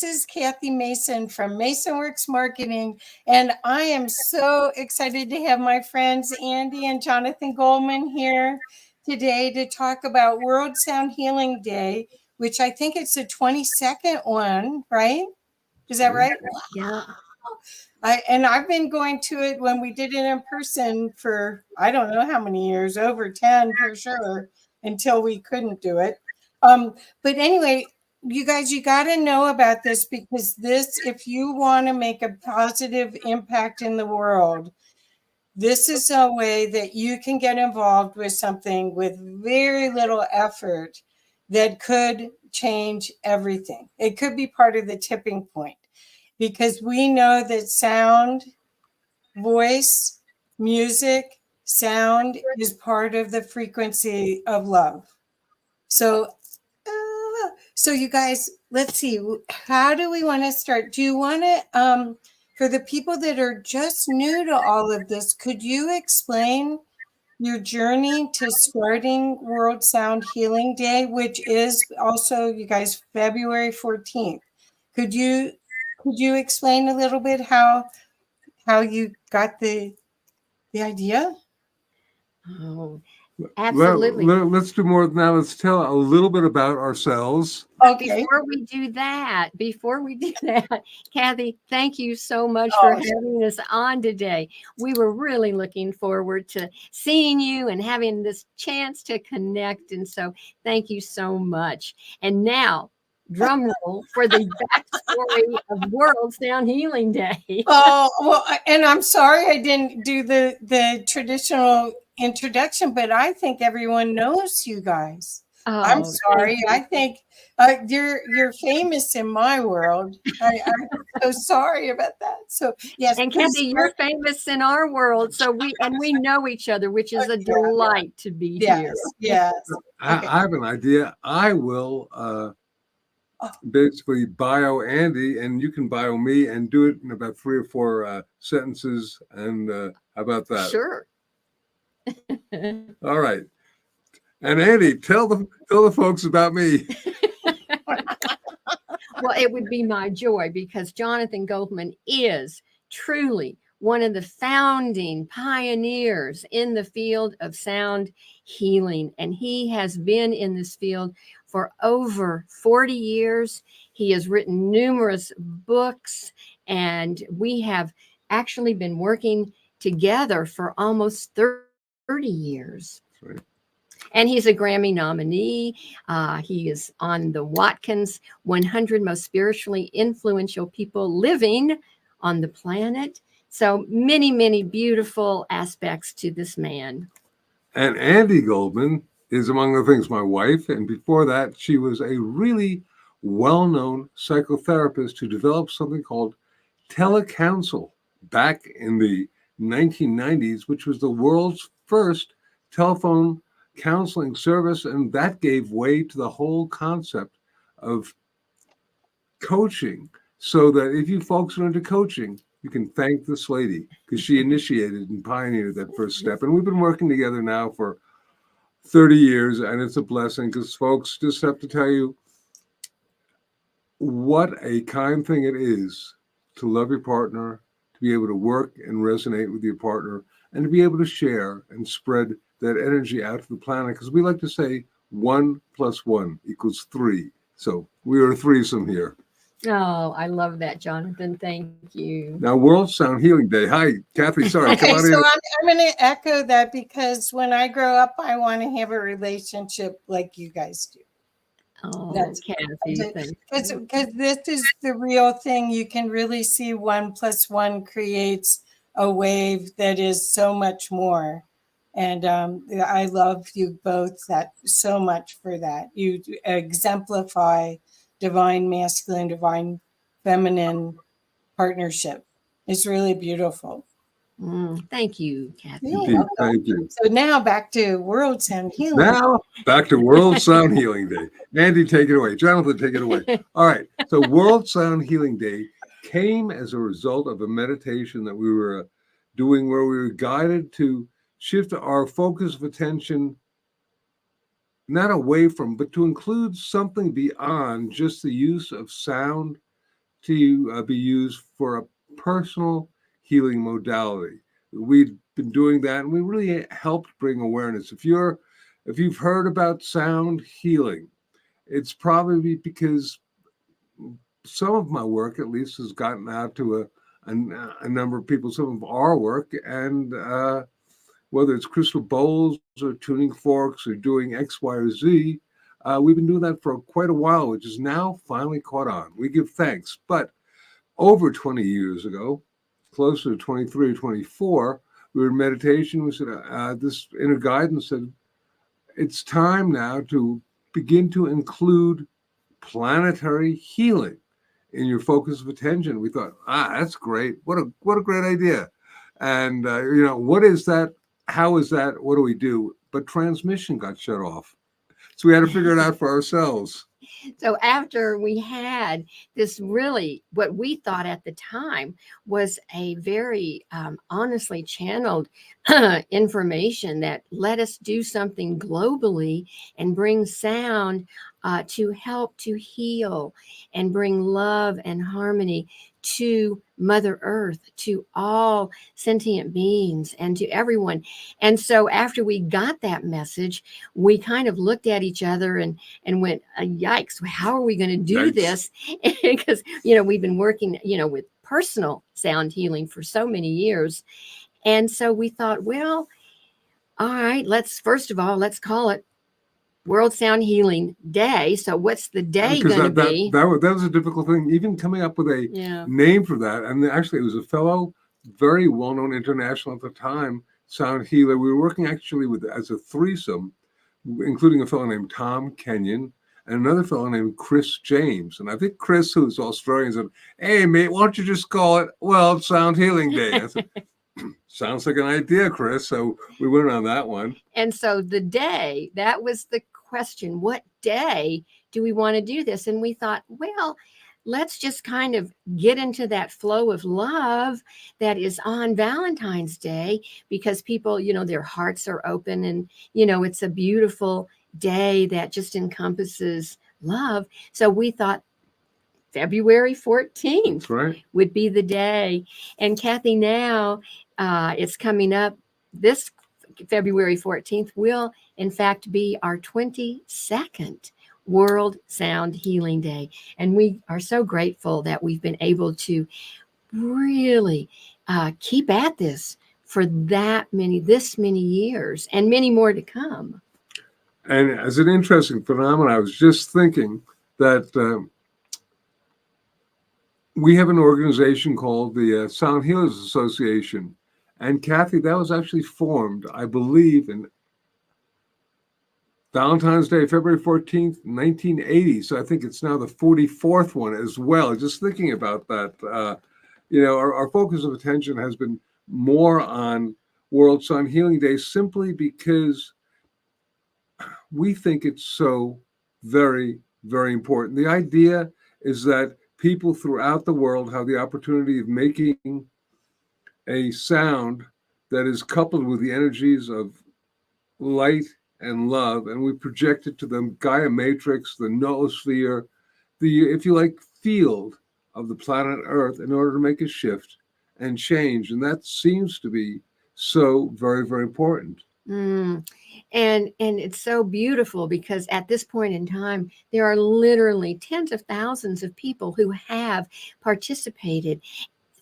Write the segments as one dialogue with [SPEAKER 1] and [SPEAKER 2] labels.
[SPEAKER 1] This is Kathy Mason from MasonWorks Marketing, and I am so excited to have my friends Andy and Jonathan Goldman here today to talk about World Sound Healing Day, which I think it's the 22nd one, right? Is that right?
[SPEAKER 2] Yeah.
[SPEAKER 1] I've been going to it when we did it in person for, I don't know how many years, over 10 for sure, until we couldn't do it. But anyway, you guys, you got to know about this, because this, if you want to make a positive impact in the world, this is a way that you can get involved with something with very little effort that could change everything. It could be part of the tipping point, because we know that sound, voice, music, sound is part of the frequency of love. So you guys, let's see, how do we want to start? Do you want to, for the people that are just new to all of this, could you explain your journey to starting World Sound Healing Day, which is also, you guys, February 14th? Could you explain a little bit how you got the idea?
[SPEAKER 2] Oh, absolutely.
[SPEAKER 3] Let's do more now. Let's tell a little bit about ourselves.
[SPEAKER 1] Okay.
[SPEAKER 2] Before we do that, Kathy, thank you so much for having us on today. We were really looking forward to seeing you and having this chance to connect. And so thank you so much. And now, drum roll for the backstory of World Sound Healing Day.
[SPEAKER 1] Oh, well, and I'm sorry I didn't do the traditional introduction, but I think everyone knows you guys. I'm sorry. I think you're famous in my world. I'm so sorry about that. So yes,
[SPEAKER 2] and Kathy, you're famous in our world. So we know each other, which is a delight to be here.
[SPEAKER 1] Yes.
[SPEAKER 3] I have an idea. I will basically bio Andy, and you can bio me, and do it in about 3 or 4 sentences. And how about that?
[SPEAKER 2] Sure.
[SPEAKER 3] All right. And Andy, tell the folks about me.
[SPEAKER 2] Well, it would be my joy, because Jonathan Goldman is truly one of the founding pioneers in the field of sound healing. And he has been in this field for over 40 years. He has written numerous books, and we have actually been working together for almost 30 years.
[SPEAKER 3] Right.
[SPEAKER 2] And he's a Grammy nominee. He is on the Watkins 100 Most Spiritually Influential People Living on the Planet. So many, many beautiful aspects to this man.
[SPEAKER 3] And Andi Goldman is, among other things, my wife. And before that, she was a really well-known psychotherapist who developed something called telecounsel back in the 1990s, which was the world's first telephone counseling service. And that gave way to the whole concept of coaching. So that if you folks are into coaching, you can thank this lady, because she initiated and pioneered that first step. And we've been working together now for 30 years, and it's a blessing, because folks, just have to tell you what a kind thing it is to love your partner, to be able to work and resonate with your partner, and to be able to share and spread that energy out to the planet. Because we like to say 1 + 1 = 3. So we are a threesome here.
[SPEAKER 2] Oh, I love that, Jonathan. Thank you.
[SPEAKER 3] Now, World Sound Healing Day. Hi, Kathy. Sorry.
[SPEAKER 1] Okay, so I'm going to echo that, because when I grow up, I want to have a relationship like you guys do.
[SPEAKER 2] Oh, Kathy.
[SPEAKER 1] Because this is the real thing. You can really see 1 + 1 creates a wave that is so much more. And I love you both so much for that. You exemplify divine masculine, divine feminine partnership. It's really beautiful.
[SPEAKER 2] Thank you, Kathy.
[SPEAKER 3] Thank you.
[SPEAKER 1] So now back to World Sound Healing.
[SPEAKER 3] Day. Andy, take it away. Jonathan, take it away. All right. So World Sound Healing Day came as a result of a meditation that we were doing, where we were guided to shift our focus of attention not away from, but to include something beyond just the use of sound to be used for a personal healing modality. We've been doing that, and we really helped bring awareness. If you've heard about sound healing, it's probably because some of my work, at least, has gotten out to a number of people. Some of our work, and whether it's crystal bowls or tuning forks or doing X, Y, or Z, we've been doing that for quite a while, which is now finally caught on. We give thanks. But over 20 years ago, closer to 23 or 24, we were in meditation. We said, this inner guidance said, it's time now to begin to include planetary healing in your focus of attention. We thought, that's great. What a great idea. And, what is that? How is that? What do we do? But transmission got shut off. So we had to figure it out for ourselves.
[SPEAKER 2] So after we had this really, what we thought at the time was a very honestly channeled information that let us do something globally and bring sound to help to heal and bring love and harmony to Mother Earth, to all sentient beings, and to everyone. And so after we got that message, we kind of looked at each other and went, yikes, how are we going to do this? Because, we've been working, with personal sound healing for so many years. And so we thought, well, all right, let's call it World Sound Healing Day. So what's the day going to be?
[SPEAKER 3] That was a difficult thing, even coming up with a name for that. And actually, it was a fellow, very well-known international at the time, sound healer. We were working actually as a threesome, including a fellow named Tom Kenyon and another fellow named Chris James. And I think Chris, who's Australian, said, hey, mate, why don't you just call it World Sound Healing Day? I said, sounds like an idea, Chris. So we went on that one.
[SPEAKER 2] And so the day, that was the question, what day do we want to do this? And we thought, well, let's just kind of get into that flow of love that is on Valentine's Day, because people, their hearts are open, and, it's a beautiful day that just encompasses love. So we thought February 14th would be the day. And Kathy, now it's coming up. This February 14th will, in fact, be our 22nd World Sound Healing Day. And we are so grateful that we've been able to really keep at this for this many years, and many more to come.
[SPEAKER 3] And as an interesting phenomenon, I was just thinking that we have an organization called the Sound Healers Association. And Kathy, that was actually formed, I believe, in Valentine's Day, February 14th, 1980. So I think it's now the 44th one as well. Just thinking about that, our focus of attention has been more on World Sound Healing Day, simply because we think it's so very, very important. The idea is that people throughout the world have the opportunity of making a sound that is coupled with the energies of light and love, and we project it to the Gaia Matrix, the noosphere, if you like, field of the planet Earth, in order to make a shift and change. And that seems to be so very, very important.
[SPEAKER 2] And it's so beautiful, because at this point in time, there are literally tens of thousands of people who have participated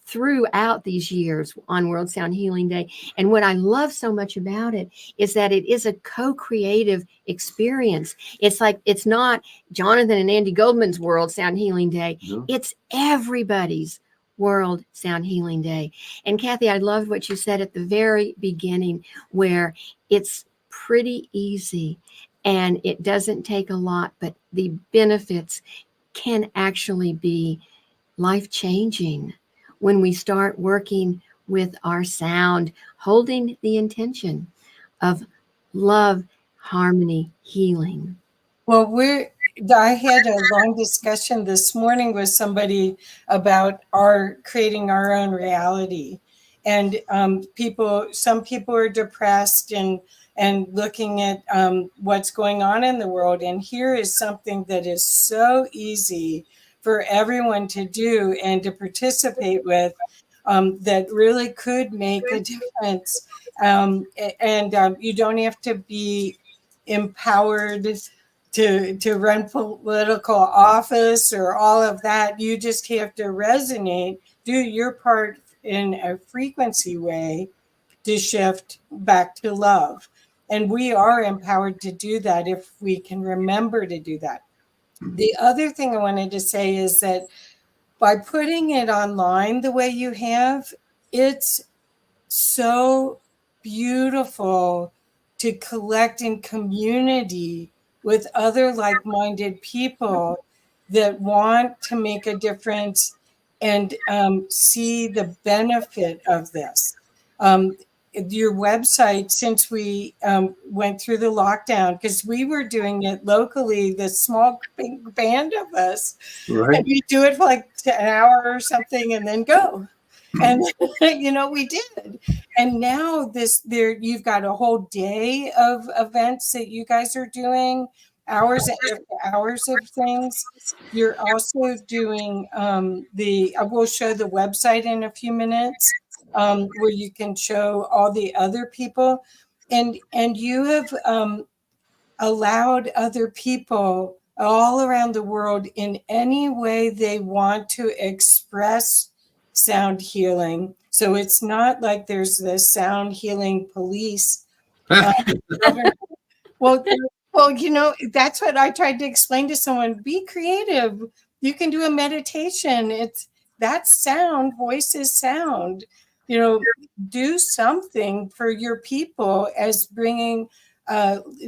[SPEAKER 2] throughout these years on World Sound Healing Day. And what I love so much about it is that it is a co-creative experience. It's like, it's not Jonathan and Andi Goldman's World Sound Healing Day. No. It's everybody's World Sound Healing Day. And Kathy, I loved what you said at the very beginning, where it's pretty easy and it doesn't take a lot, but the benefits can actually be life-changing when we start working with our sound, holding the intention of love, harmony, healing.
[SPEAKER 1] Well, I had a long discussion this morning with somebody about creating our own reality. And some people are depressed and looking at what's going on in the world. And here is something that is so easy for everyone to do and to participate with, that really could make a difference. And you don't have to be empowered to run political office or all of that. You just have to resonate, do your part in a frequency way to shift back to love. And we are empowered to do that if we can remember to do that. The other thing I wanted to say is that by putting it online the way you have, it's so beautiful to collect in community with other like-minded people that want to make a difference and see the benefit of this. Your website, since we went through the lockdown, because we were doing it locally, this small band of us,
[SPEAKER 3] Right.
[SPEAKER 1] and we do it for like an hour or something and then go. And we did. And now you've got a whole day of events that you guys are doing, hours and hours of things. You're also doing we'll show the website in a few minutes, where you can show all the other people, and you have allowed other people all around the world in any way they want to express sound healing. So it's not like there's the sound healing police. Well, that's what I tried to explain to someone. Be creative. You can do a meditation. That's sound. Voice is sound. Do something for your people as bringing,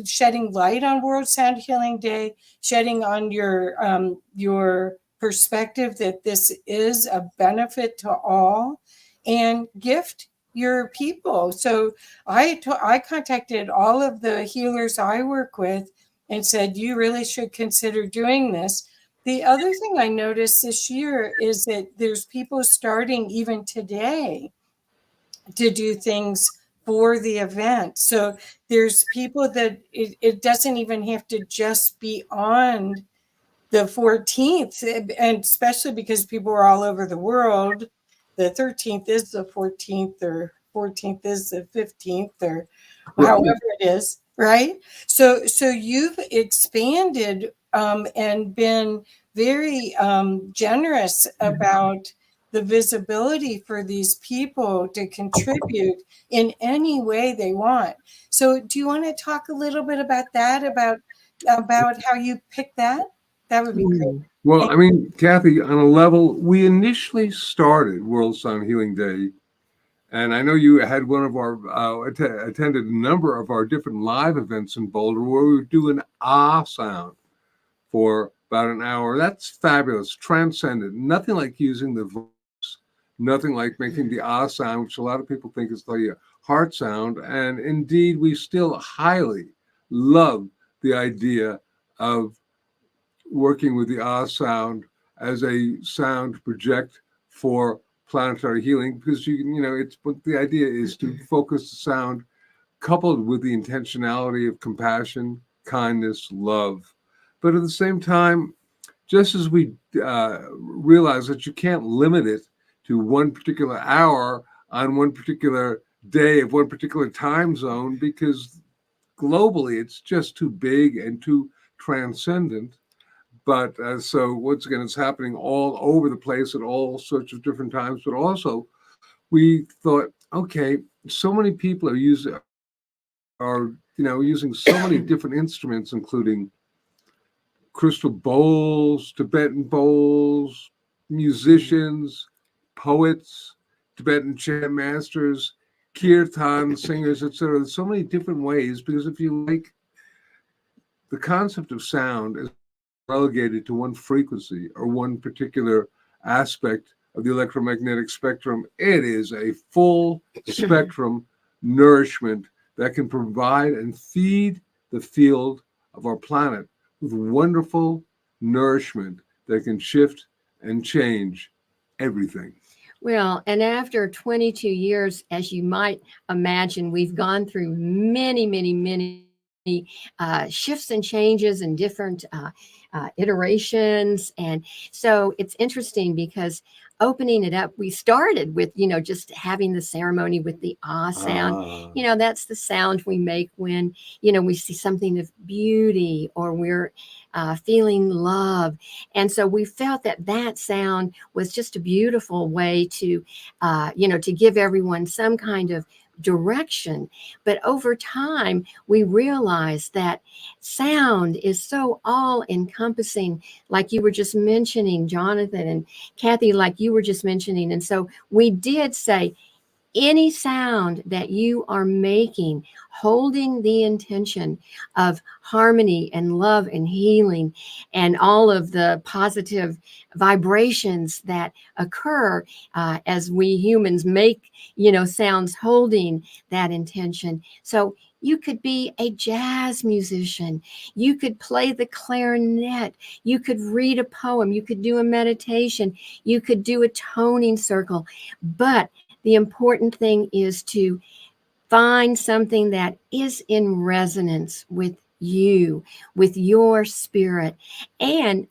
[SPEAKER 1] shedding light on World Sound Healing Day, shedding on your perspective that this is a benefit to all, and gift your people. So I contacted all of the healers I work with and said, you really should consider doing this. The other thing I noticed this year is that there's people starting even today to do things for the event. So there's people that it doesn't even have to just be on the 14th, and especially because people are all over the world. The 13th is the 14th, or 14th is the 15th, or however it is, right? So you've expanded and been very generous about the visibility for these people to contribute in any way they want. So do you want to talk a little bit about that, about how you picked that? That would be great.
[SPEAKER 3] Well, I mean, Kathy, on a level, we initially started World Sound Healing Day, and I know you had one of our attended a number of our different live events in Boulder where we would do an ah sound for about an hour. That's fabulous, transcendent. Nothing like using the voice, nothing like making the ah sound, which a lot of people think is the heart sound. And indeed, we still highly love the idea of working with the ah sound as a sound to project for planetary healing, because it's the idea is to focus the sound coupled with the intentionality of compassion, kindness, love. But at the same time, just as we realize that you can't limit it to one particular hour on one particular day of one particular time zone, because globally it's just too big and too transcendent. But so once again, it's happening all over the place at all sorts of different times. But also, we thought, okay, so many people are using so many different instruments, including crystal bowls, Tibetan bowls, musicians, poets, Tibetan chant masters, kirtan singers, etc. There's so many different ways, because if you like, the concept of sound is relegated to one frequency or one particular aspect of the electromagnetic spectrum. It is a full spectrum nourishment that can provide and feed the field of our planet with wonderful nourishment that can shift and change everything.
[SPEAKER 2] Well, and after 22 years, as you might imagine, we've gone through many, many, many shifts and changes and different iterations. And so it's interesting because opening it up, we started with, just having the ceremony with the ah sound. That's the sound we make when, we see something of beauty or we're feeling love. And so we felt that sound was just a beautiful way to, to give everyone some kind of direction. But over time, we realized that sound is so all encompassing, like you were just mentioning, Jonathan and Kathy, like you were just mentioning. And so we did say, any sound that you are making, holding the intention of harmony and love and healing and all of the positive vibrations that occur as we humans make, sounds holding that intention. So you could be a jazz musician. You could play the clarinet. You could read a poem. You could do a meditation. You could do a toning circle. But the important thing is to find something that is in resonance with you, with your spirit, and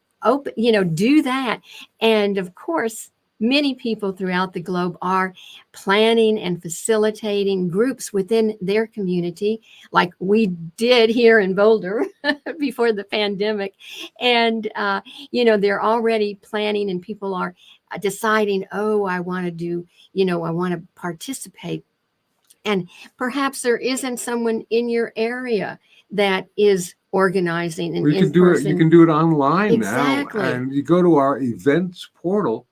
[SPEAKER 2] do that. And of course, many people throughout the globe are planning and facilitating groups within their community, like we did here in Boulder before the pandemic. And, they're already planning and people are deciding, oh, I want to do, I want to participate. And perhaps there isn't someone in your area that is organizing an
[SPEAKER 3] you can do it. You can do it online
[SPEAKER 2] Exactly.
[SPEAKER 3] now, and you go to our events portal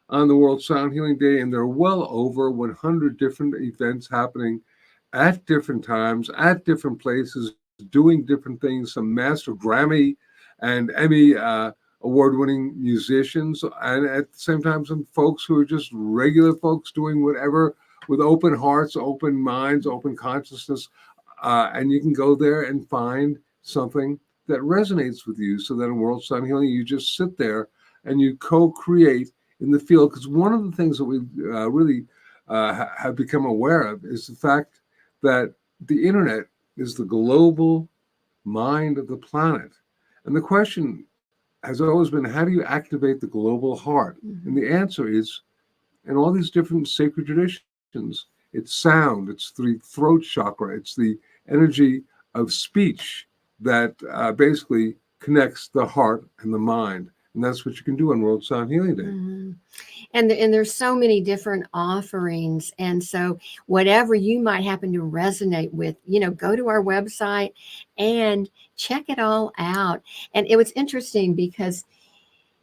[SPEAKER 3] on the World Sound Healing Day, and there are well over 100 different events happening at different times, at different places, doing different things. Some Master Grammy and Emmy award-winning musicians, and at the same time, some folks who are just regular folks doing whatever with open hearts, open minds, open consciousness. And you can go there and find something that resonates with you. So that in World Sound Healing, you just sit there and you co-create in the field. Because one of the things that we really have become aware of is the fact that the internet is the global mind of the planet. And the question has always been, how do you activate the global heart?
[SPEAKER 2] Mm-hmm.
[SPEAKER 3] And the answer is, in all these different sacred traditions, it's sound, it's the throat chakra, it's the energy of speech that basically connects the heart and the mind. And that's what you can do on World Sound Healing Day.
[SPEAKER 2] Mm-hmm. And there's so many different offerings. And so whatever you might happen to resonate with, go to our website and check it all out. And it was interesting because,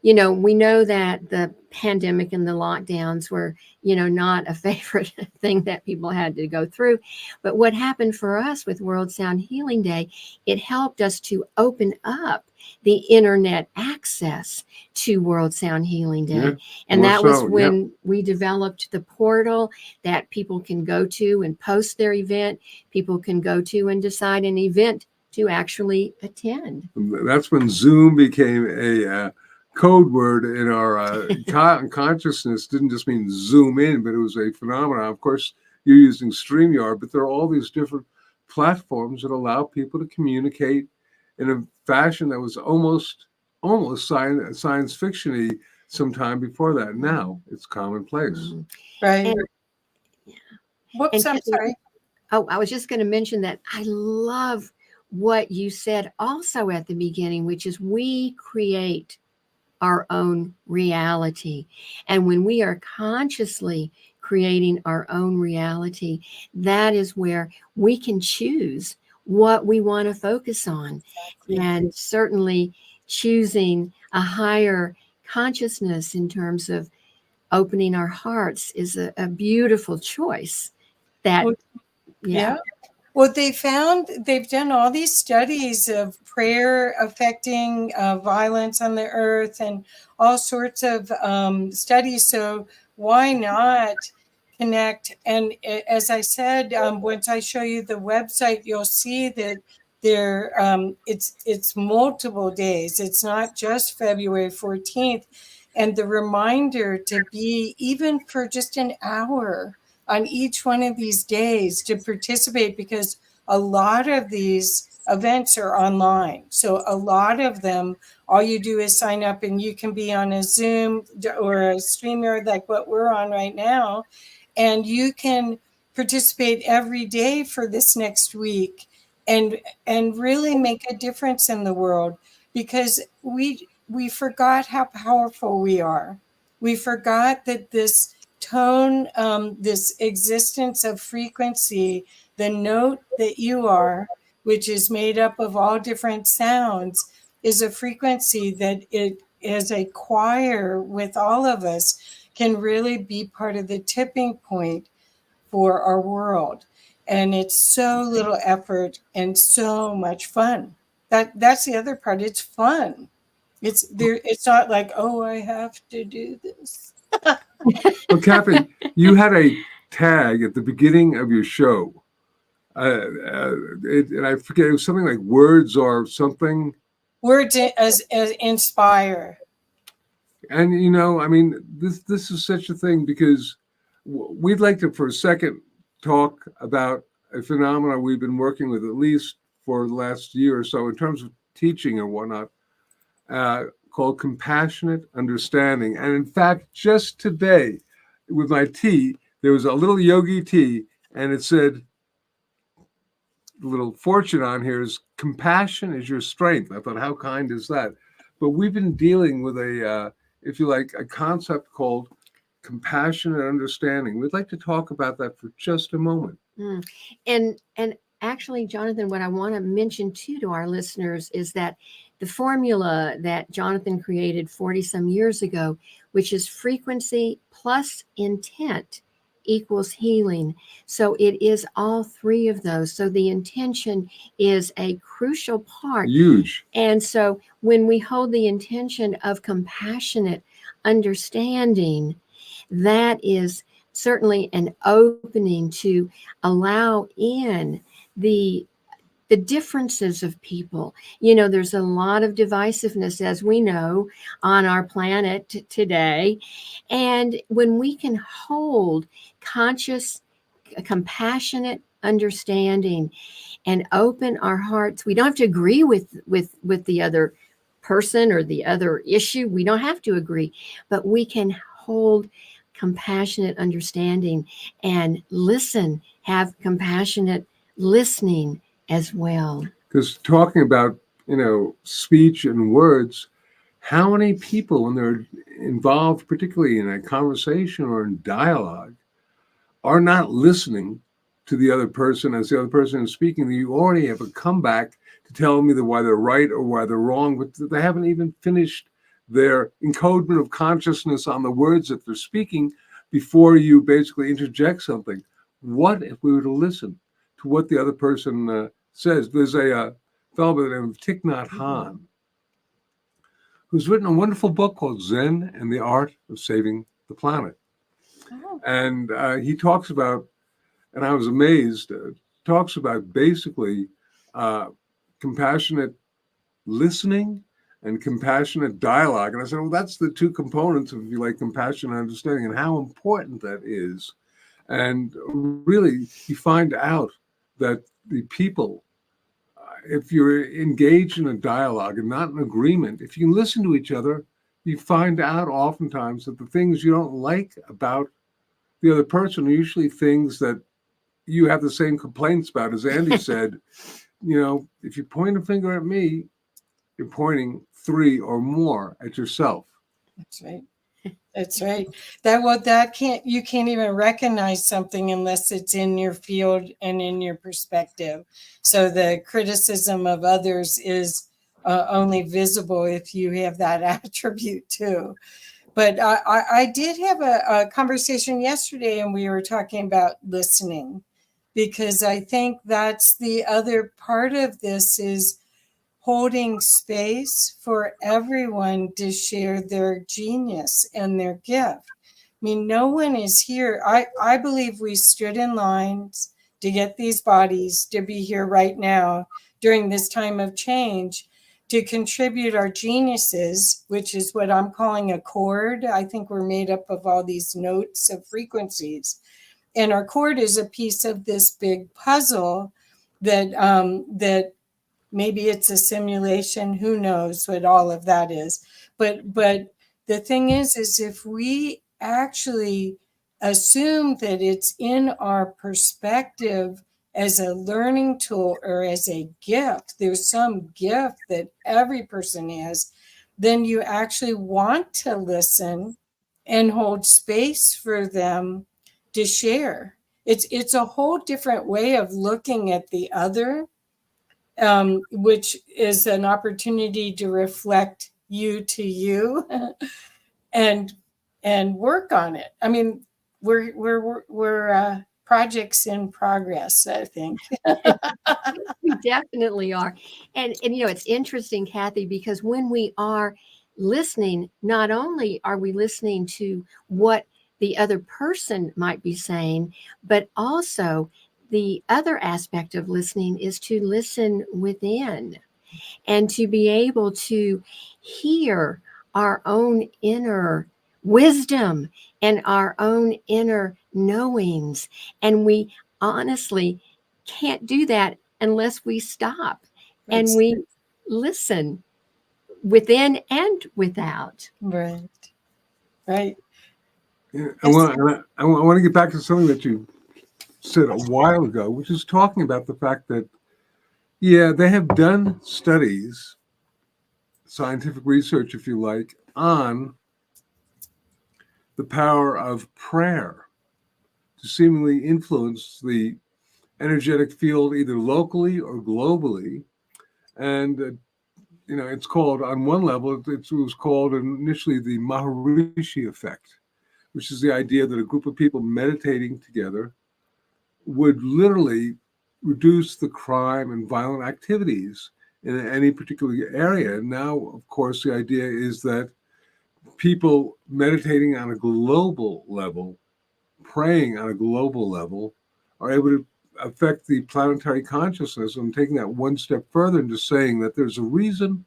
[SPEAKER 2] we know that the pandemic and the lockdowns were, not a favorite thing that people had to go through. But what happened for us with World Sound Healing Day, it helped us to open up the internet access to World Sound Healing Day.
[SPEAKER 3] Yeah,
[SPEAKER 2] and that was when
[SPEAKER 3] yep.
[SPEAKER 2] we developed the portal that people can go to and post their event. People can go to and decide an event to actually attend.
[SPEAKER 3] That's when Zoom became a code word in our consciousness. Didn't just mean zoom in, but it was a phenomenon. Of course, you're using StreamYard, but there are all these different platforms that allow people to communicate in a fashion that was almost science fiction-y some time before that. Now it's commonplace.
[SPEAKER 2] Mm-hmm.
[SPEAKER 1] Right.
[SPEAKER 2] And,
[SPEAKER 1] Whoops, I'm sorry.
[SPEAKER 2] Oh, I was just going to mention that I love what you said also at the beginning, which is we create our own reality. And when we are consciously creating our own reality, that is where we can choose what we want to focus on. Exactly. And certainly choosing a higher consciousness in terms of opening our hearts is a beautiful choice.
[SPEAKER 1] Yeah. Well, they've done all these studies of prayer affecting violence on the earth and all sorts of studies. So why not connect? And as I said, once I show you the website, you'll see that it's multiple days. It's not just February 14th. And the reminder to be, even for just an hour on each one of these days, to participate, because a lot of these events are online. So a lot of them, all you do is sign up and you can be on a Zoom or a streamer like what we're on right now. And you can participate every day for this next week and really make a difference in the world, because we forgot how powerful we are. We forgot that this tone, this existence of frequency, the note that you are, which is made up of all different sounds, is a frequency that it as a choir with all of us can really be part of the tipping point for our world. And it's so little effort and so much fun. That's the other part. It's fun. It's there. It's not like, oh, I have to do this.
[SPEAKER 3] Well, Kathy, you had a tag at the beginning of your show. And I forget, it was something like words or something.
[SPEAKER 1] Words as inspire.
[SPEAKER 3] And, you know, I mean, this is such a thing, because we'd like to, for a second, talk about a phenomenon we've been working with at least for the last year or so in terms of teaching and whatnot, called compassionate understanding. And in fact, just today with my tea, there was a little yogi tea, and it said, the little fortune on here is compassion is your strength. I thought, how kind is that? But we've been dealing with a, if you like, a concept called compassionate understanding. We'd like to talk about that for just a moment.
[SPEAKER 2] And actually, Jonathan, what I want to mention too to our listeners is that the formula that Jonathan created 40 some years ago, which is frequency plus intent equals healing. So it is all three of those. So the intention is a crucial part.
[SPEAKER 3] Huge.
[SPEAKER 2] And so when we hold the intention of compassionate understanding, that is certainly an opening to allow in the differences of people. You know, there's a lot of divisiveness, as we know, on our planet today. And when we can hold conscious, compassionate understanding and open our hearts, we don't have to agree with the other person or the other issue. We don't have to agree, but we can hold compassionate understanding and listen, have compassionate listening as well.
[SPEAKER 3] Because talking about, you know, speech and words, how many people, when they're involved, particularly in a conversation or in dialogue, are not listening to the other person as the other person is speaking? You already have a comeback to tell me why they're right or why they're wrong, but they haven't even finished their encodement of consciousness on the words that they're speaking before you basically interject something. What if we were to listen to what the other person says? There's a fellow by the name of Thich Nhat Hanh, who's written a wonderful book called Zen and the Art of Saving the Planet.
[SPEAKER 1] Oh.
[SPEAKER 3] And he talks about, and I was amazed, talks about basically compassionate listening and compassionate dialogue. And I said, well, that's the two components of, if you like, compassion and understanding, and how important that is. And really, you find out that the people, if you're engaged in a dialogue and not in agreement, if you can listen to each other, you find out oftentimes that the things you don't like about the other person are usually things that you have the same complaints about. As Andi said, you know, if you point a finger at me, you're pointing 3 or more at yourself.
[SPEAKER 1] That's right. That's right. You can't even recognize something unless it's in your field and in your perspective. So the criticism of others is only visible if you have that attribute too. But I did have a conversation yesterday, and we were talking about listening, because I think that's the other part of this, is holding space for everyone to share their genius and their gift. I mean, no one is here. I believe we stood in lines to get these bodies to be here right now during this time of change, to contribute our geniuses, which is what I'm calling a chord. I think we're made up of all these notes of frequencies. And our chord is a piece of this big puzzle that maybe it's a simulation. Who knows what all of that is? But the thing is if we actually assume that it's in our perspective as a learning tool or as a gift, there's some gift that every person has, then you actually want to listen and hold space for them to share. It's a whole different way of looking at the other, which is an opportunity to reflect you to you and work on it. I mean, we're projects in progress, I think.
[SPEAKER 2] We definitely are. And it's interesting, Kathy, because when we are listening, not only are we listening to what the other person might be saying, but also the other aspect of listening is to listen within and to be able to hear our own inner wisdom and our own inner knowings. And we honestly can't do that unless we stop and we listen within and without.
[SPEAKER 1] Right. Right.
[SPEAKER 3] Yeah, I want to get back to something that you said a while ago, which is talking about the fact that, yeah, they have done studies, scientific research, if you like, on the power of prayer to seemingly influence the energetic field either locally or globally. And it's called, on one level, it was called initially the Maharishi effect, which is the idea that a group of people meditating together would literally reduce the crime and violent activities in any particular area. And now, of course, the idea is that people meditating on a global level, praying on a global level, are able to affect the planetary consciousness. I'm taking that one step further into saying that there's a reason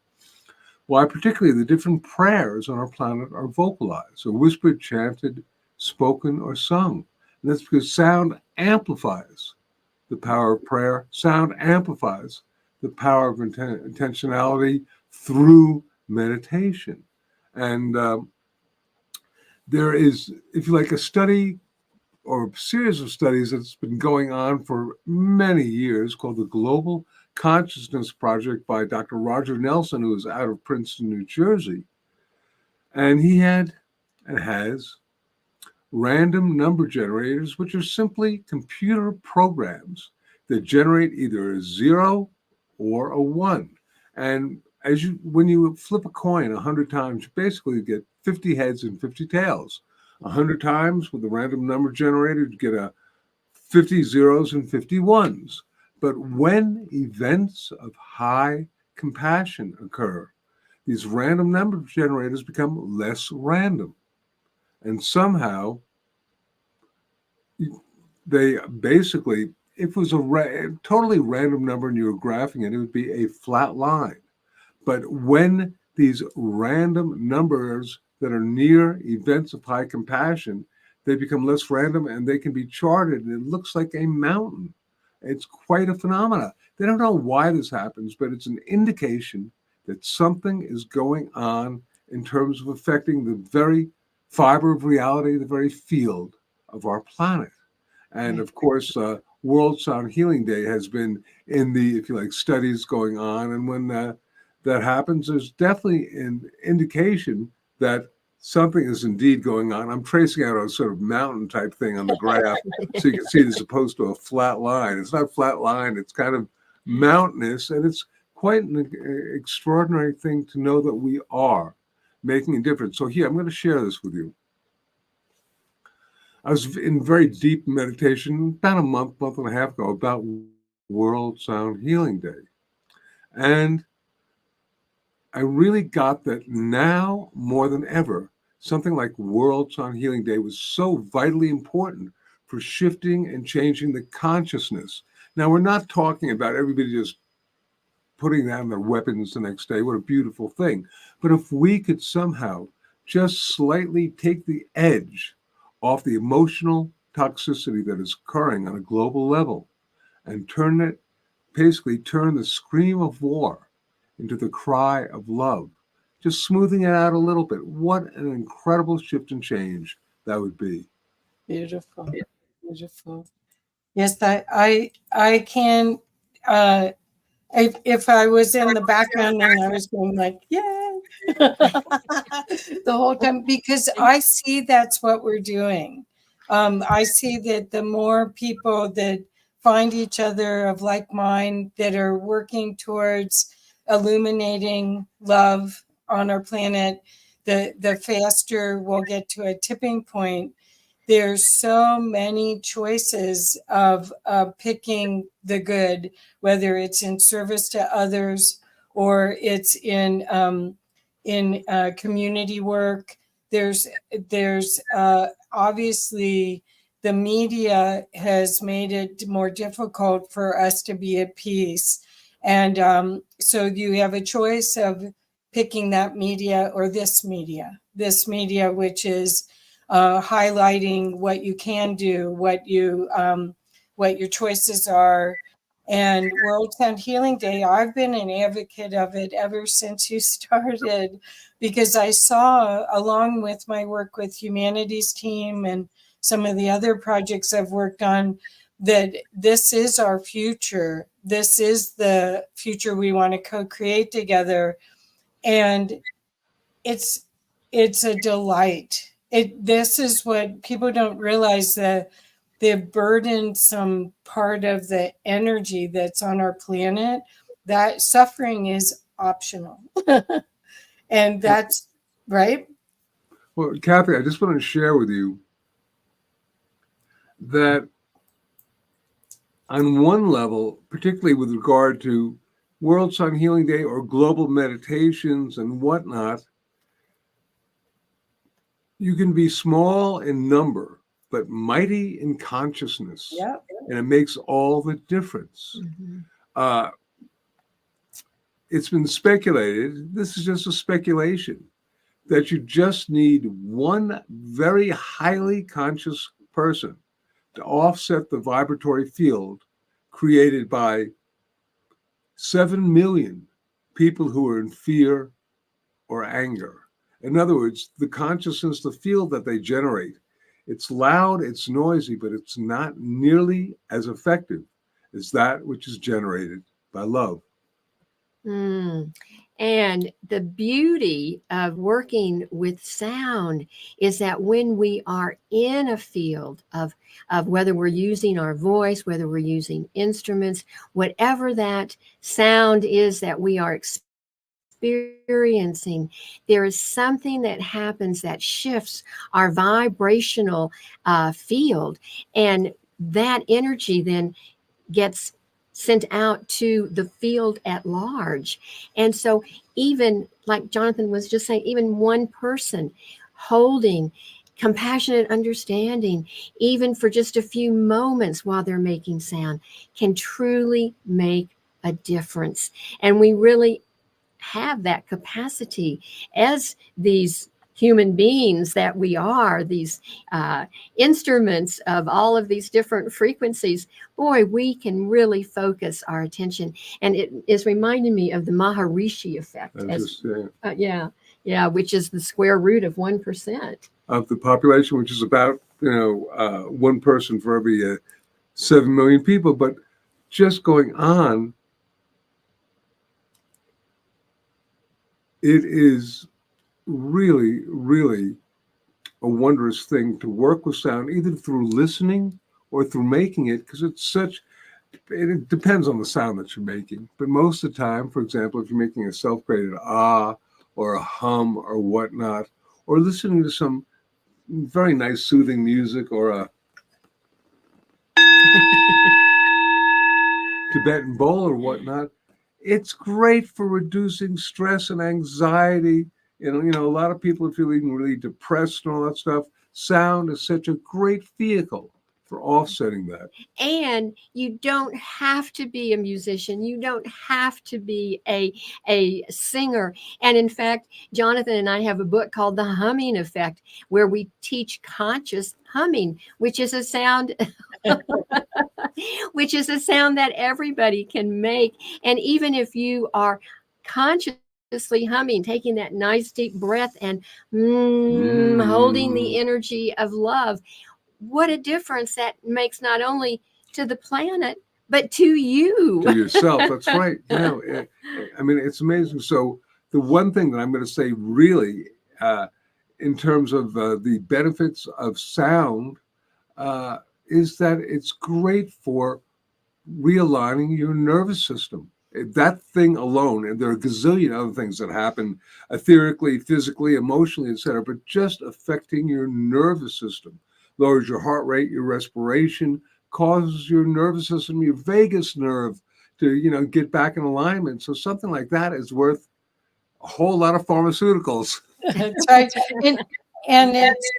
[SPEAKER 3] why particularly the different prayers on our planet are vocalized, or whispered, chanted, spoken, or sung. And that's because sound amplifies the power of prayer. Sound amplifies the power of intentionality through meditation. And there is, if you like, a study or a series of studies that's been going on for many years called the Global Consciousness Project by Dr. Roger Nelson, who is out of Princeton, New Jersey. And he had and has random number generators, which are simply computer programs that generate either a 0 or a 1. And when you flip a coin 100 times, you basically get 50 heads and 50 tails. 100 times with a random number generator, you get 50 zeros and 50 ones. But when events of high compassion occur, these random number generators become less random. And somehow, they basically, if it was a totally random number and you were graphing it, it would be a flat line. But when these random numbers that are near events of high compassion, they become less random and they can be charted, and it looks like a mountain. It's quite a phenomena. They don't know why this happens, but it's an indication that something is going on in terms of affecting the very fiber of reality, the very field of our planet. And of course, World Sound Healing Day has been in the, if you like, studies going on. And when that happens, there's definitely an indication that something is indeed going on. I'm tracing out a sort of mountain type thing on the graph so you can see it as opposed to a flat line. It's not a flat line, it's kind of mountainous, and it's quite an extraordinary thing to know that we are making a difference. So here, I'm going to share this with you. I was in very deep meditation about a month and a half ago about World Sound Healing Day. And I really got that now more than ever, something like World Sound Healing Day was so vitally important for shifting and changing the consciousness. Now, we're not talking about everybody just putting down their weapons the next day. What a beautiful thing. But if we could somehow just slightly take the edge off the emotional toxicity that is occurring on a global level and turn it basically turn the scream of war into the cry of love, just smoothing it out a little bit. What an incredible shift and change that would be.
[SPEAKER 1] Beautiful. Beautiful. Yes, I can, if I was in the background and I was going like, yay, the whole time, because I see that's what we're doing. I see that the more people that find each other of like mind that are working towards illuminating love on our planet, the faster we'll get to a tipping point. There's so many choices of picking the good, whether it's in service to others or it's in community work. There's obviously the media has made it more difficult for us to be at peace, and so you have a choice of picking that media or this media, which is highlighting what you can do, what your choices are. And World Sound Healing Day, I've been an advocate of it ever since you started, because I saw, along with my work with Humanities Team and some of the other projects I've worked on, that this is our future. This is the future we want to co-create together. And it's a delight. This is what people don't realize, that the burdensome part of the energy that's on our planet, that suffering is optional. And that's right.
[SPEAKER 3] Well, Kathy, I just want to share with you that on one level, particularly with regard to World Sound Healing Day or global meditations and whatnot, you can be small in number, but mighty in consciousness.
[SPEAKER 1] Yeah.
[SPEAKER 3] And it makes all the difference.
[SPEAKER 2] Mm-hmm.
[SPEAKER 3] It's been speculated, this is just a speculation, that you just need one very highly conscious person to offset the vibratory field created by 7 million people who are in fear or anger. In other words, the consciousness, the field that they generate, it's loud, it's noisy, but it's not nearly as effective as that which is generated by love.
[SPEAKER 2] And the beauty of working with sound is that when we are in a field of whether we're using our voice, whether we're using instruments, whatever that sound is that we are experiencing, there is something that happens that shifts our vibrational field, and that energy then gets sent out to the field at large. And so even like Jonathan was just saying, even one person holding compassionate understanding, even for just a few moments while they're making sound, can truly make a difference. And we really have that capacity as these human beings that we are, these instruments of all of these different frequencies. Boy, we can really focus our attention. And it is reminding me of the Maharishi effect. Which is the square root of 1%.
[SPEAKER 3] Of the population, which is about, one person for every 7 million people. But just going on, it is really, really a wondrous thing to work with sound, either through listening or through making it, because it depends on the sound that you're making. But most of the time, for example, if you're making a self-created or a hum or whatnot, or listening to some very nice soothing music or a Tibetan bowl or whatnot, it's great for reducing stress and anxiety. A lot of people are feeling really depressed and all that stuff. Sound is such a great vehicle for offsetting that.
[SPEAKER 2] And you don't have to be a musician. You don't have to be a singer. And in fact, Jonathan and I have a book called The Humming Effect, where we teach conscious humming, which is a sound which is a sound that everybody can make. And even if you are consciously humming, taking that nice deep breath and holding the energy of love, what a difference that makes, not only to the planet, but to you.
[SPEAKER 3] To yourself. That's right. Yeah. I mean, it's amazing. So the one thing that I'm going to say really in terms of the benefits of sound is that it's great for realigning your nervous system. That thing alone, and there are a gazillion other things that happen etherically, physically, emotionally, etc., but just affecting your nervous system lowers your heart rate, your respiration, causes your nervous system, your vagus nerve to get back in alignment. So something like that is worth a whole lot of pharmaceuticals.
[SPEAKER 1] That's right. And it's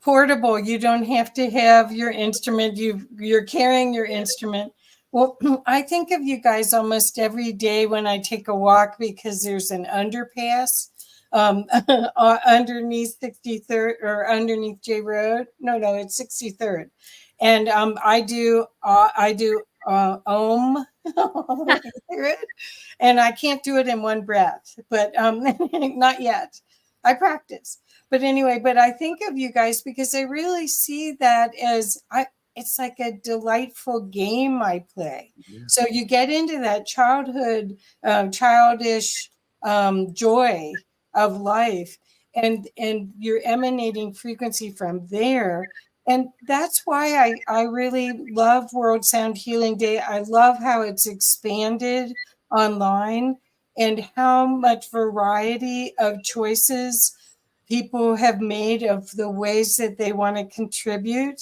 [SPEAKER 1] portable. You don't have to have your instrument. You're carrying your instrument. Well, I think of you guys almost every day when I take a walk, because there's an underpass underneath 63rd or underneath J Road. No, it's 63rd. And I do Om. And I can't do it in one breath, but not yet. I practice. But anyway, I think of you guys because I really see that as it's like a delightful game I play. Yeah. So you get into that childish joy of life, and you're emanating frequency from there. And that's why I really love World Sound Healing Day. I love how it's expanded online and how much variety of choices people have made of the ways that they want to contribute,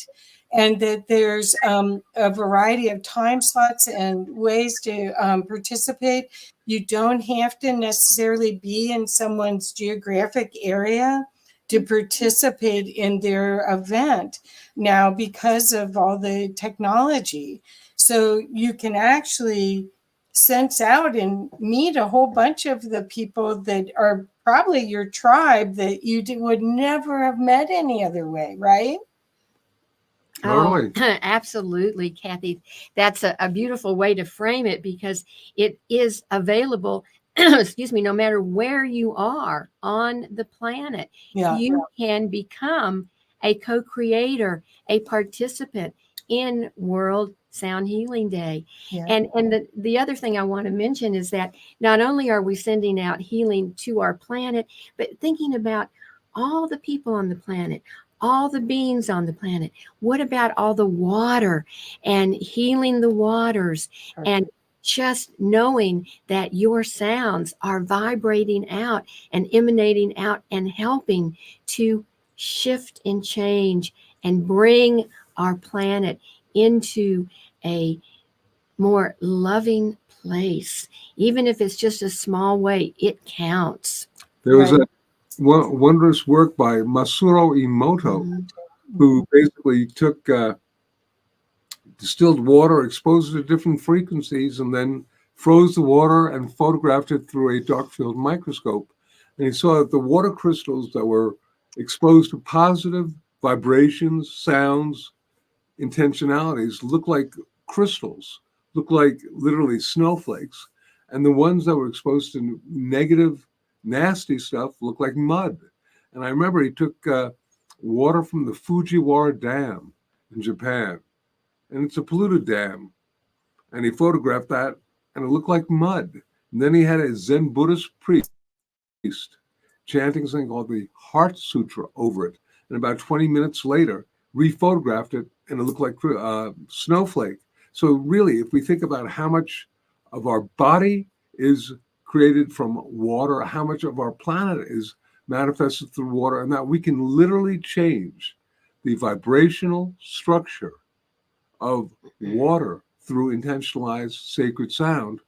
[SPEAKER 1] and that there's a variety of time slots and ways to participate. You don't have to necessarily be in someone's geographic area to participate in their event now because of all the technology. So you can actually sense out and meet a whole bunch of the people that are probably your tribe that you would never have met any other way, right?
[SPEAKER 3] Totally.
[SPEAKER 2] Oh, absolutely, Kathy. That's a beautiful way to frame it, because it is available, excuse me, no matter where you are on the planet.
[SPEAKER 1] Yeah.
[SPEAKER 2] You can become a co-creator, a participant in World Sound Healing Day. Yeah. And the other thing I want to mention is that not only are we sending out healing to our planet, but thinking about all the people on the planet, all the beings on the planet. What about all the water, and healing the waters? Perfect. And just knowing that your sounds are vibrating out and emanating out and helping to shift and change and bring our planet into a more loving place. Even if it's just a small way, it counts.
[SPEAKER 3] There was a wondrous work by Masaru Emoto, who basically took distilled water, exposed it to different frequencies, and then froze the water and photographed it through a dark field microscope. And he saw that the water crystals that were exposed to positive vibrations, sounds, intentionalities look like crystals, look like literally snowflakes. And the ones that were exposed to negative, nasty stuff look like mud. And I remember he took water from the Fujiwara Dam in Japan, and it's a polluted dam. And he photographed that, and it looked like mud. And then he had a Zen Buddhist priest chanting something called the Heart Sutra over it. And about 20 minutes later, rephotographed it, and it looked like snowflake. So really, if we think about how much of our body is created from water, how much of our planet is manifested through water, and that we can literally change the vibrational structure of water through intentionalized sacred sound,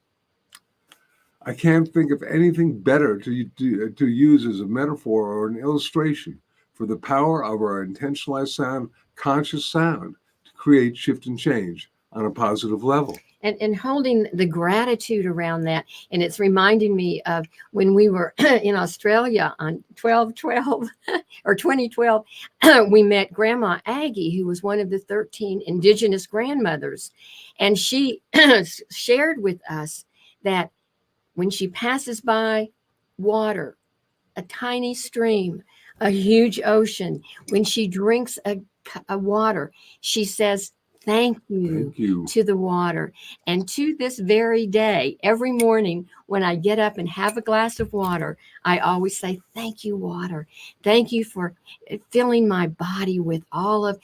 [SPEAKER 3] I can't think of anything better to use as a metaphor or an illustration for the power of our intentionalized sound, conscious sound, to create shift and change on a positive level.
[SPEAKER 2] And holding the gratitude around that. And it's reminding me of when we were in Australia on 12/12 or 2012, we met Grandma Aggie, who was one of the 13 indigenous grandmothers. And she shared with us that when she passes by water, a tiny stream, a huge ocean, when she drinks a water, she says, thank you to the water. And to this very day, every morning when I get up and have a glass of water, I always say, thank you, water. Thank you for filling my body with all of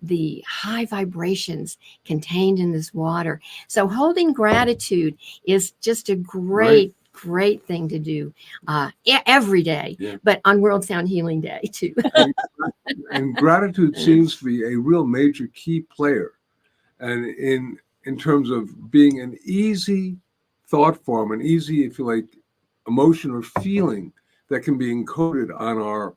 [SPEAKER 2] the high vibrations contained in this water. So holding gratitude is just a great thing to do every day, but on World Sound Healing Day too.
[SPEAKER 3] And gratitude seems to be a real major key player, and in terms of being an easy thought form, an easy, if you like, emotion or feeling that can be encoded on our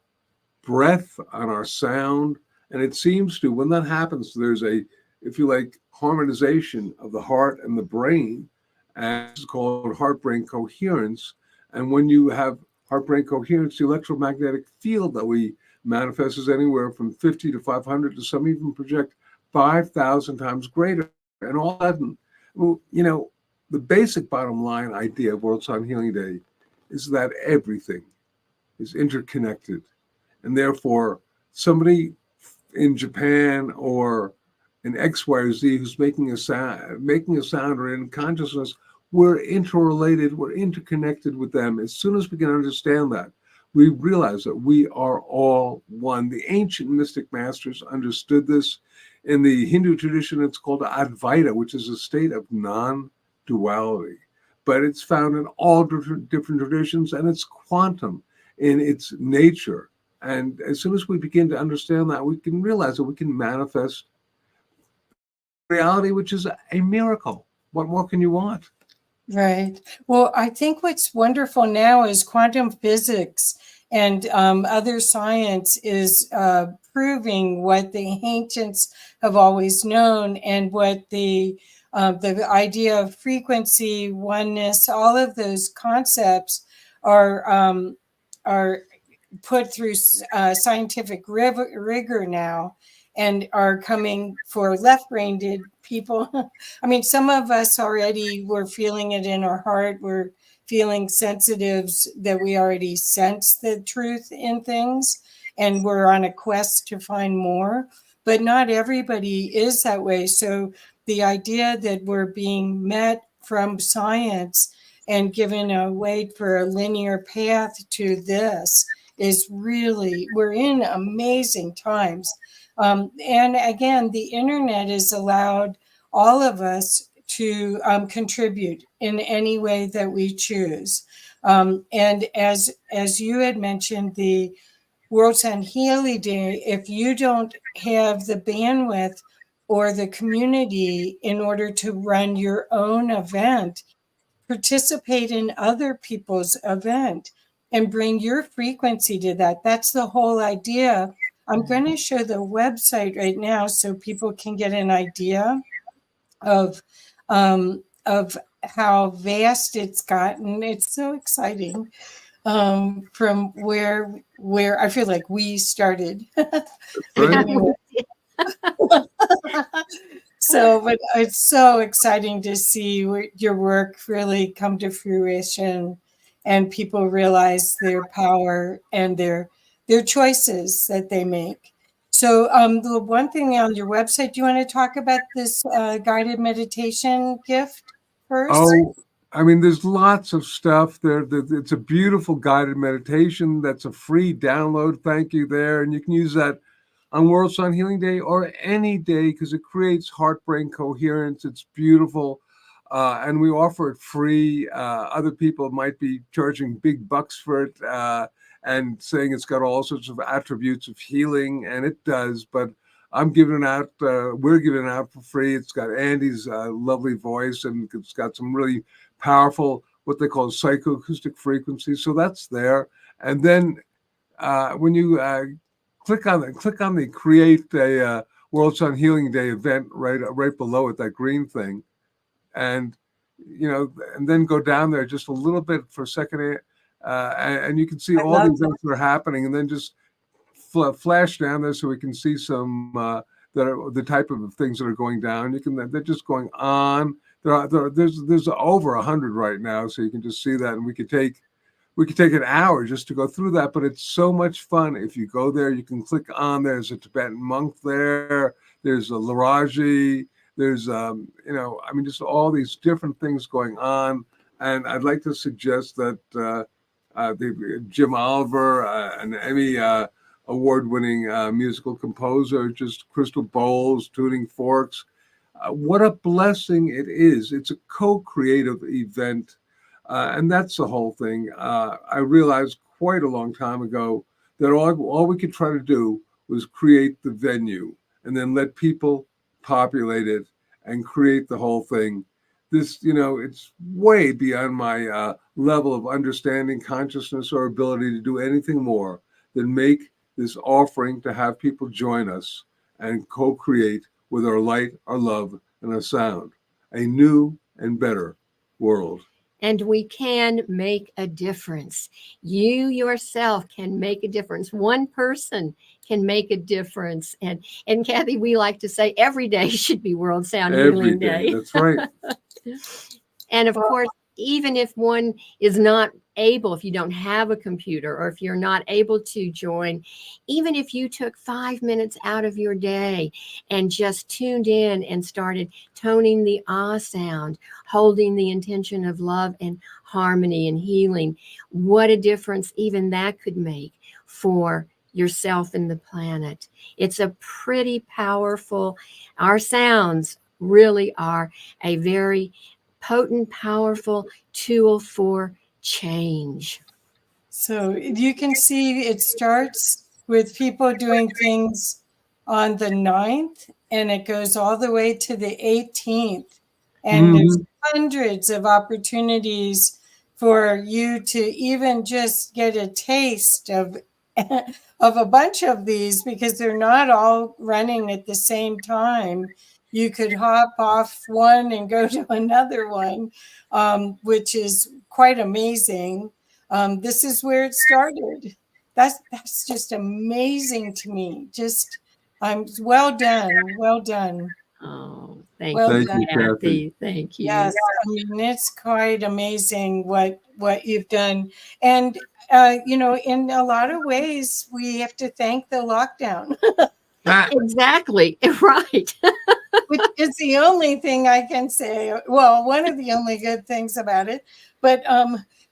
[SPEAKER 3] breath, on our sound. And it seems to, when that happens, there's a, if you like, harmonization of the heart and the brain, and it's called heart-brain coherence. And when you have heart-brain coherence, the electromagnetic field that we manifest is anywhere from 50 to 500 to some even project 5,000 times greater. And all that, well, you know, the basic bottom line idea of World Sound Healing Day is that everything is interconnected. And therefore, somebody in Japan or in X, Y, or Z who's making a sound or in consciousness, we're interrelated, we're interconnected with them. As soon as we can understand that, we realize that we are all one. The ancient mystic masters understood this. In the Hindu tradition, it's called Advaita, which is a state of non-duality. But it's found in all different traditions, and it's quantum in its nature. And as soon as we begin to understand that, we can realize that we can manifest reality, which is a miracle. What more can you want?
[SPEAKER 1] Right. Well, I think what's wonderful now is quantum physics and other science is proving what the ancients have always known, and what the idea of frequency, oneness, all of those concepts are put through scientific rigor now, and are coming for left-brained people. I mean, some of us already were feeling it in our heart. We're feeling sensitives that we already sense the truth in things, and we're on a quest to find more. But not everybody is that way. So the idea that we're being met from science and given a way for a linear path to this is really, we're in amazing times. And again, the internet has allowed all of us to contribute in any way that we choose. And as you had mentioned, the World Sound Healing Day, if you don't have the bandwidth or the community in order to run your own event, participate in other people's event and bring your frequency to that. That's the whole idea. I'm going to show the website right now so people can get an idea of how vast it's gotten. It's so exciting from where I feel like we started. So, but it's so exciting to see your work really come to fruition, and people realize their power and their choices that they make. So the one thing on your website, do you want to talk about this guided meditation gift first?
[SPEAKER 3] Oh, I mean, there's lots of stuff there. It's a beautiful guided meditation. That's a free download. Thank you there. And you can use that on World Sound Healing Day or any day because it creates heart-brain coherence. It's beautiful. And we offer it free. Other people might be charging big bucks for it and saying it's got all sorts of attributes of healing, and it does. But I'm giving it out. We're giving it out for free. It's got Andi's lovely voice, and it's got some really powerful, what they call psychoacoustic frequencies. So that's there. And then when you click on the create a World Sound Healing Day event right below it, that green thing, and and then go down there just a little bit for a second, and you can see
[SPEAKER 1] I
[SPEAKER 3] all
[SPEAKER 1] love
[SPEAKER 3] these things that are happening, and then just flash down there so we can see some that are the type of things that are going down. They're just going on. There's over 100 right now, so you can just see that, and we could take an hour just to go through that, but it's so much fun. If you go there, you can click on. There's a Tibetan monk there. There's a Laraji. There's just all these different things going on. And I'd like to suggest that the Jim Oliver, an Emmy award-winning musical composer, just crystal bowls, tuning forks. What a blessing it is. It's a co-creative event. And that's the whole thing. I realized quite a long time ago that all we could try to do was create the venue and then let people populate it and create the whole thing. This, it's way beyond my level of understanding, consciousness, or ability to do anything more than make this offering to have people join us and co-create with our light, our love, and our sound, a new and better world.
[SPEAKER 2] And we can make a difference. You yourself can make a difference. One person can make a difference. And Kathy, we like to say every day should be World Sound Healing Day.
[SPEAKER 3] That's right.
[SPEAKER 2] And of course, even if one is not able, if you don't have a computer or if you're not able to join, even if you took 5 minutes out of your day and just tuned in and started toning the ah sound, holding the intention of love and harmony and healing, what a difference even that could make for yourself and the planet. It's a pretty powerful, our sounds really are a very potent, powerful tool for change.
[SPEAKER 1] So you can see it starts with people doing things on the 9th, and it goes all the way to the 18th. And there's hundreds of opportunities for you to even just get a taste of a bunch of these, because they're not all running at the same time. You could hop off one and go to another one, which is quite amazing. This is where it started. That's just amazing to me. Just, well done.
[SPEAKER 2] Oh, thank
[SPEAKER 1] Well
[SPEAKER 2] you,
[SPEAKER 1] done.
[SPEAKER 2] Kathy. Thank you.
[SPEAKER 1] Yes, I mean, it's quite amazing what you've done. And, in a lot of ways, we have to thank the lockdown.
[SPEAKER 2] Exactly. Right.
[SPEAKER 1] Which is the only thing I can say. Well, one of the only good things about it. But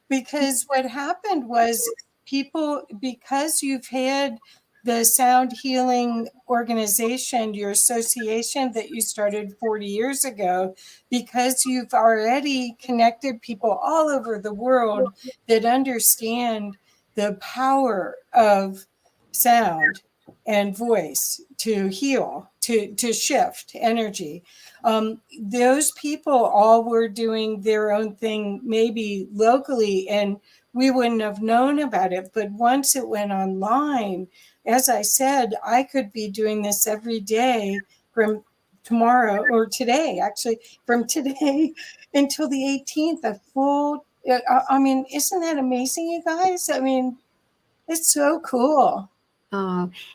[SPEAKER 1] because what happened was because you've had the sound healing organization, your association that you started 40 years ago, because you've already connected people all over the world that understand the power of sound and voice to heal, to shift energy. Those people all were doing their own thing, maybe locally, and we wouldn't have known about it. But once it went online, as I said, I could be doing this every day from tomorrow, or today, actually, from today until the 18th, a full, I mean, isn't that amazing, you guys? I mean, it's so cool.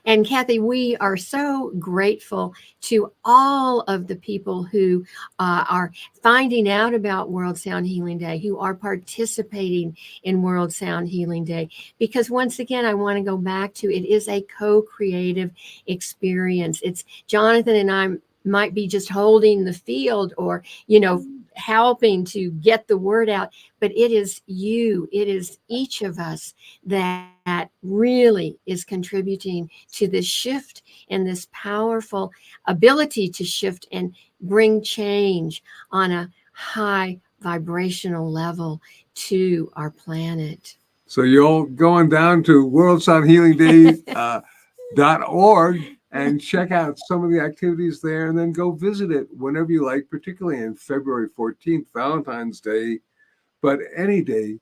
[SPEAKER 2] And Kathy, we are so grateful to all of the people who are finding out about World Sound Healing Day, who are participating in World Sound Healing Day, because once again, I want to go back to, it is a co-creative experience. It's Jonathan and I might be just holding the field, or, helping to get the word out, but it is each of us that really is contributing to this shift and this powerful ability to shift and bring change on a high vibrational level to our planet.
[SPEAKER 3] So you're all going down to worldsoundhealingday.org and check out some of the activities there, and then go visit it whenever you like, particularly in February 14th, Valentine's Day. But any day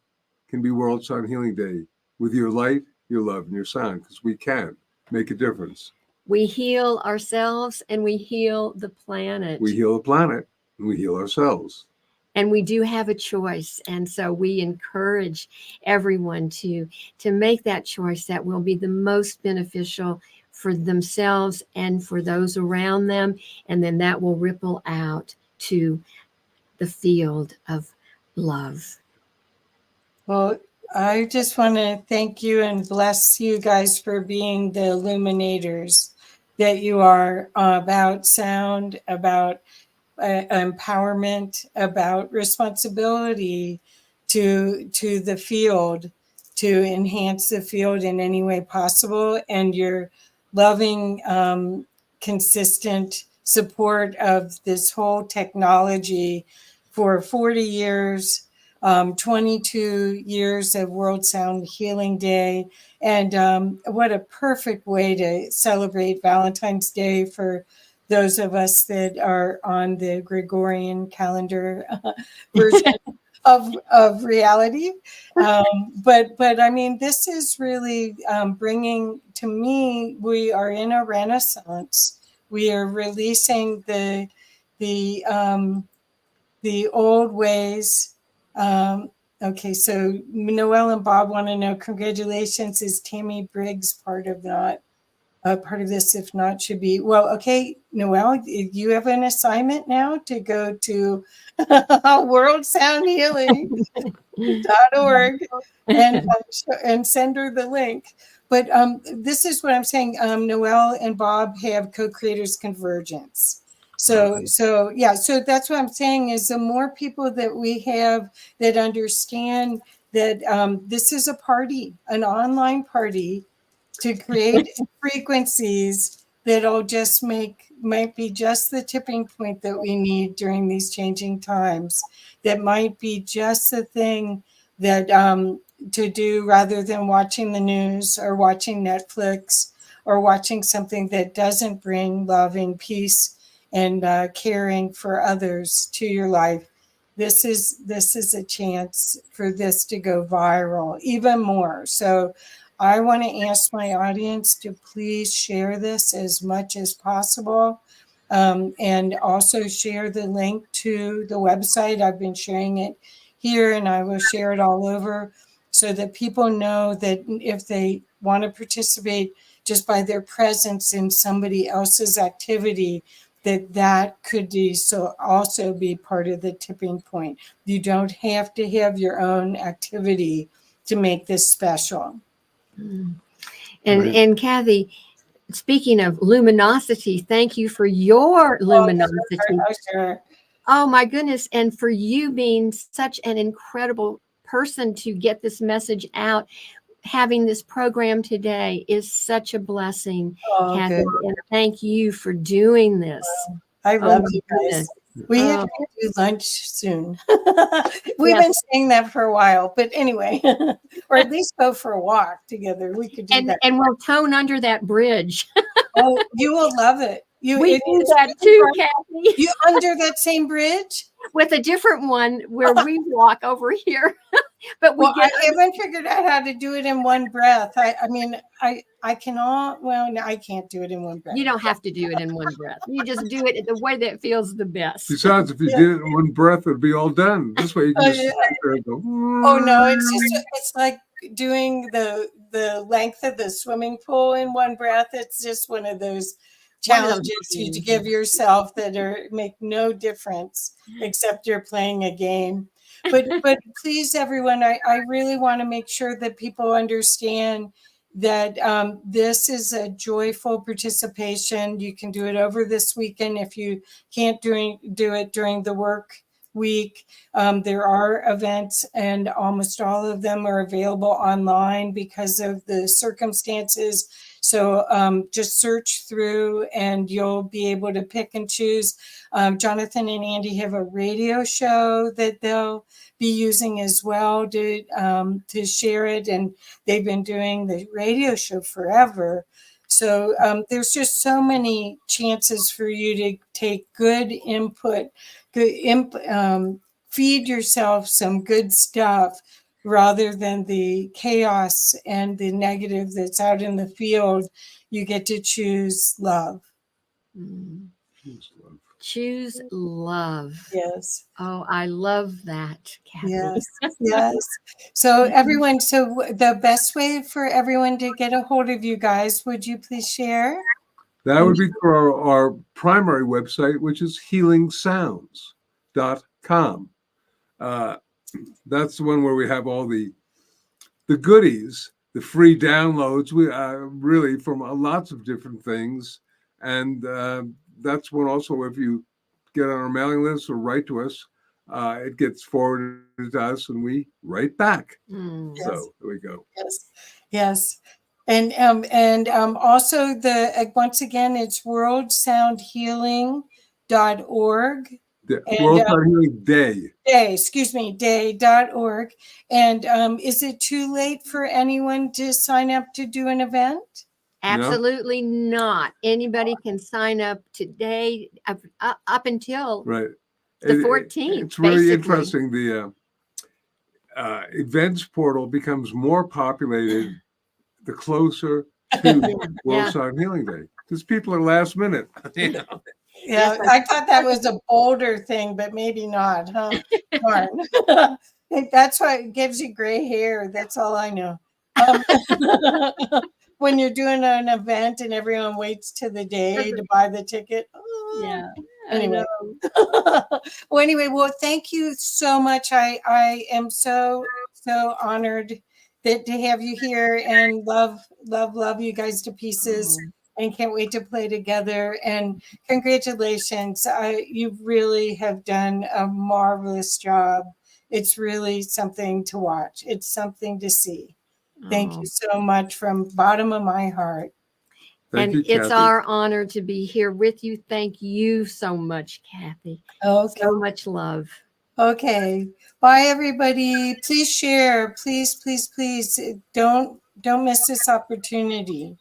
[SPEAKER 3] can be World Sound Healing Day, with your light, your love, and your sound, because we can make a difference.
[SPEAKER 2] We heal ourselves and we heal the planet.
[SPEAKER 3] We heal the planet and we heal ourselves.
[SPEAKER 2] And we do have a choice. And so we encourage everyone to make that choice that will be the most beneficial for themselves and for those around them. And then that will ripple out to the field of love.
[SPEAKER 1] Well, I just want to thank you and bless you guys for being the illuminators that you are, about sound, about empowerment, about responsibility to the field, to enhance the field in any way possible, and your loving, consistent support of this whole technology for 40 years, 22 years of World Sound Healing Day. And what a perfect way to celebrate Valentine's Day for those of us that are on the Gregorian calendar version of reality. But I mean, this is really bringing, to me, we are in a renaissance. We are releasing the old ways. Okay, so Noelle and Bob want to know, congratulations, is Tammy Briggs part of this? If not, should be. Well, okay, Noelle, you have an assignment now to go to worldsoundhealing.org and send her the link. But this is what I'm saying. Noelle and Bob have co-creators convergence. So that's what I'm saying, is the more people that we have that understand that this is a party, an online party, to create frequencies that'll just might be just the tipping point that we need during these changing times. That might be just the thing that to do, rather than watching the news or watching Netflix or watching something that doesn't bring loving peace and caring for others to your life. This is a chance for this to go viral even more. So I want to ask my audience to please share this as much as possible, and also share the link to the website. I've been sharing it here, and I will share it all over so that people know that if they want to participate just by their presence in somebody else's activity, that could be so also be part of the tipping point. You don't have to have your own activity to make this special.
[SPEAKER 2] And Kathy, speaking of luminosity, thank you for your luminosity.
[SPEAKER 1] Sure.
[SPEAKER 2] Oh my goodness. And for you being such an incredible person to get this message out. Having this program today is such a blessing, Kathy.
[SPEAKER 1] Good.
[SPEAKER 2] And thank you for doing this.
[SPEAKER 1] I love you guys. We have to do lunch soon. We've been saying that for a while, but anyway, or at least go for a walk together. We could do that.
[SPEAKER 2] And we'll tone under that bridge.
[SPEAKER 1] Oh, you will love it.
[SPEAKER 2] We do that too, Kathy.
[SPEAKER 1] You under that same bridge?
[SPEAKER 2] With a different one where we walk over here. But
[SPEAKER 1] I haven't figured out how to do it in one breath. I mean, I cannot. Well, no, I can't do it in one breath.
[SPEAKER 2] You don't have to do it in one breath. You just do it the way that feels the best.
[SPEAKER 3] Besides, if you did it in one breath, it'd be all done. This way you can just sit there and go.
[SPEAKER 1] Oh no, it's like doing the length of the swimming pool in one breath. It's just one of those challenges you to give yourself that make no difference except you're playing a game. But please, everyone, I really want to make sure that people understand that this is a joyful participation. You can do it over this weekend if you can't do it during the work week. There are events, and almost all of them are available online because of the circumstances. So just search through and you'll be able to pick and choose. Jonathan and Andi have a radio show that they'll be using as well to share it. And they've been doing the radio show forever. So there's just so many chances for you to take good input, feed yourself some good stuff rather than the chaos and the negative that's out in the field. You get to choose love.
[SPEAKER 2] Mm.
[SPEAKER 3] Choose love.
[SPEAKER 2] Choose love.
[SPEAKER 1] Yes.
[SPEAKER 2] Oh, I love that, Kathy.
[SPEAKER 1] Yes. Yes. So everyone, so the best way for everyone to get a hold of you guys, would you please share?
[SPEAKER 3] That would be for our primary website, which is healingsounds.com. That's the one where we have all the goodies, the free downloads, we really from lots of different things. And that's one also, if you get on our mailing list or write to us, it gets forwarded to us and we write back.
[SPEAKER 2] Mm.
[SPEAKER 1] Yes.
[SPEAKER 3] So there we go.
[SPEAKER 1] Yes. Yes. And also once again, it's worldsoundhealing.org.
[SPEAKER 3] The
[SPEAKER 1] And
[SPEAKER 3] World Sound Healing Day.
[SPEAKER 1] day.org. And is it too late for anyone to sign up to do an event?
[SPEAKER 2] Absolutely not. Anybody can sign up today up until
[SPEAKER 3] Right.
[SPEAKER 2] the 14th.
[SPEAKER 3] It's really
[SPEAKER 2] basically.
[SPEAKER 3] interesting. The events portal becomes more populated the closer to World Sound Healing Day, because people are last minute. You know?
[SPEAKER 1] Yeah,
[SPEAKER 2] Yes,
[SPEAKER 1] I thought that was a bolder thing, but maybe not, huh? Darn. That's why it gives you gray hair. That's all I know. When you're doing an event and everyone waits to the day to buy the ticket. Oh.
[SPEAKER 2] Yeah.
[SPEAKER 1] Anyway. Well, thank you so much. I am so honored that to have you here, and love you guys to pieces. And can't wait to play together. And congratulations. You really have done a marvelous job. It's really something to watch. It's something to see. Thank you so much from bottom of my heart.
[SPEAKER 3] Thank you,
[SPEAKER 2] it's
[SPEAKER 3] Kathy.
[SPEAKER 2] our honor to be here with you. Thank you so much, Kathy.
[SPEAKER 1] Okay.
[SPEAKER 2] So much love.
[SPEAKER 1] Okay. Bye, everybody. Please share. Please, please, please. Don't miss this opportunity.